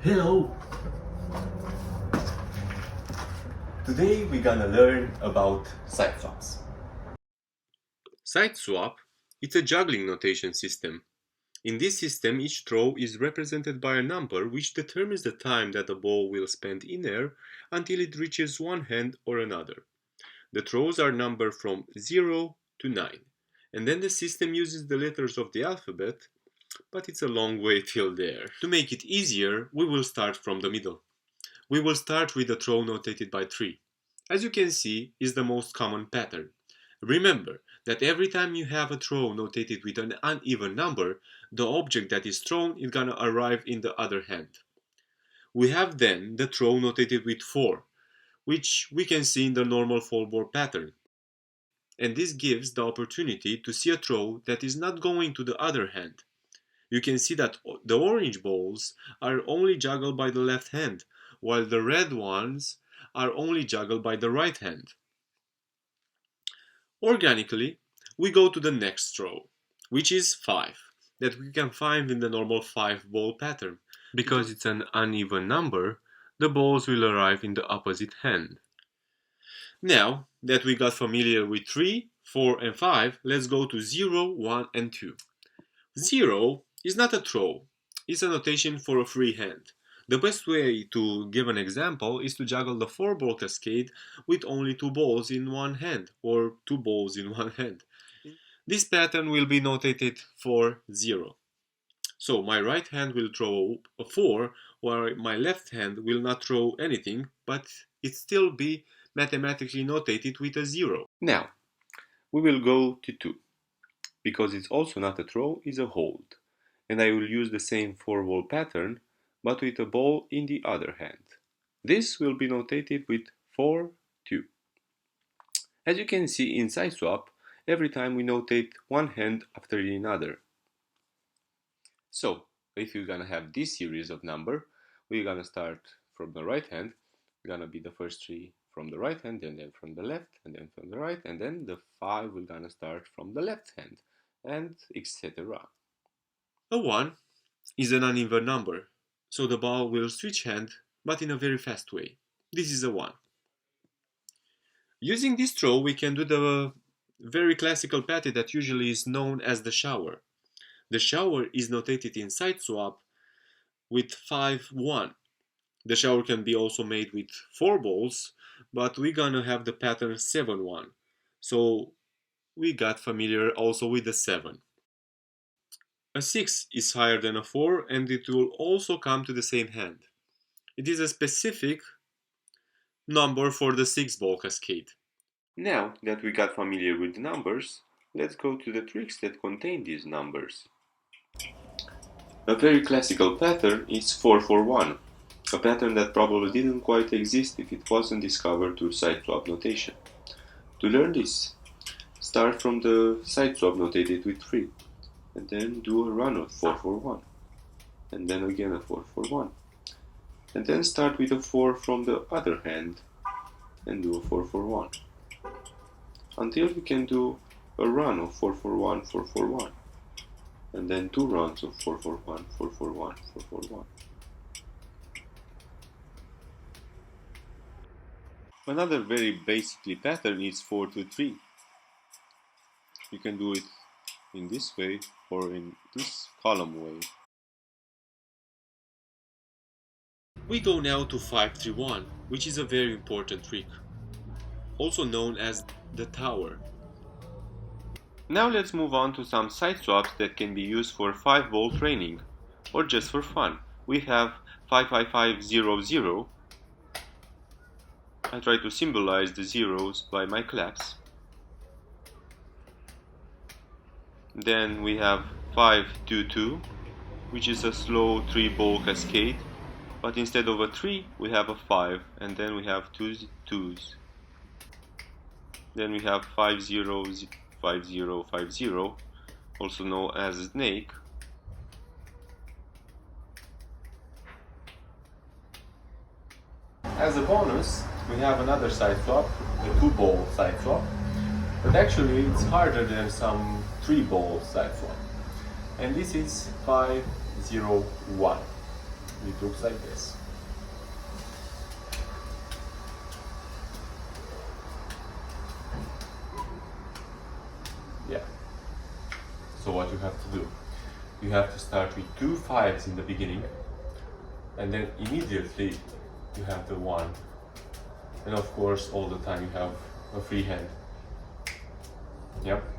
Hello! Today we're gonna learn about siteswaps. Siteswap is a juggling notation system. In this system, each throw is represented by a number which determines the time that the ball will spend in air until it reaches one hand or another. The throws are numbered from 0 to 9, and then the system uses the letters of the alphabet, but it's a long way till there. To make it easier, we will start from the middle. We will start with the throw notated by 3. As you can see, is the most common pattern. Remember that every time you have a throw notated with an uneven number, the object that is thrown is gonna arrive in the other hand. We have then the throw notated with 4, which we can see in the normal 4-ball pattern. And this gives the opportunity to see a throw that is not going to the other hand. You can see that the orange balls are only juggled by the left hand, while the red ones are only juggled by the right hand. Organically, we go to the next throw, which is 5, that we can find in the normal 5-ball pattern. Because it's an uneven number, the balls will arrive in the opposite hand. Now that we got familiar with 3, 4 and 5, let's go to 0, 1 and 2. 0 is not a throw, it's a notation for a free hand. The best way to give an example is to juggle the 4-ball cascade with only 2 balls in one hand, or 2 balls in one hand. This pattern will be notated for 0. So my right hand will throw a 4, while my left hand will not throw anything, but it still be mathematically notated with a 0. Now, we will go to 2, because it's also not a throw, it's a hold. And I will use the same 4-ball pattern, but with a ball in the other hand. This will be notated with 4, 2. As you can see in Siteswap, every time we notate one hand after another. So, if you're gonna have this series of number, we're gonna start from the right hand. We're gonna be the first 3 from the right hand, and then from the left, and then from the right, and then the 5 we're gonna start from the left hand, and etc. A 1 is an uneven number, so the ball will switch hand, but in a very fast way. This is a 1. Using this throw, we can do the very classical pattern that usually is known as the shower. The shower is notated in Siteswap with 5, 1. The shower can be also made with 4 balls, but we're gonna have the pattern 7, 1. So we got familiar also with the 7. A 6 is higher than a 4, and it will also come to the same hand. It is a specific number for the 6-ball cascade. Now that we got familiar with the numbers, let's go to the tricks that contain these numbers. A very classical pattern is 4, 4, 1, a pattern that probably didn't quite exist if it wasn't discovered through Siteswap notation. To learn this, start from the Siteswap notated with 3. And then do a run of 4, 4, 1, and then again a 4, 4, 1, and then start with a 4 from the other hand and do a 4, 4, 1, until you can do a run of 4, 4, 1, 4, 4, 1, and then 2 runs of 4, 4, 1, 4, 4, 1, 4, 4, 1. Another very basically pattern is 4, 2, 3. You can do it in this way or in this column way. We go now to 5, 3, 1, which is a very important trick, also known as the tower. Now let's move on to some siteswaps that can be used for 5-ball training or just for fun. We have 5, 5, 5, 0, 0. I try to symbolize the zeros by my claps. Then we have 5, 2, 2, which is a slow 3-ball cascade, but instead of a 3 we have a 5, and then we have 2 2s. Then we have 5, 0, 5, 0, 5, 0, also known as a snake. As a bonus, we have another siteswap, the 2-ball siteswap. But actually it's harder than some 3-ball siteswap. And this is 5, 0, 1. it looks like this. Yeah. So what you have to do, you have to start with 2 5s in the beginning, and then immediately you have the 1. And of course all the time you have a free hand. Yep.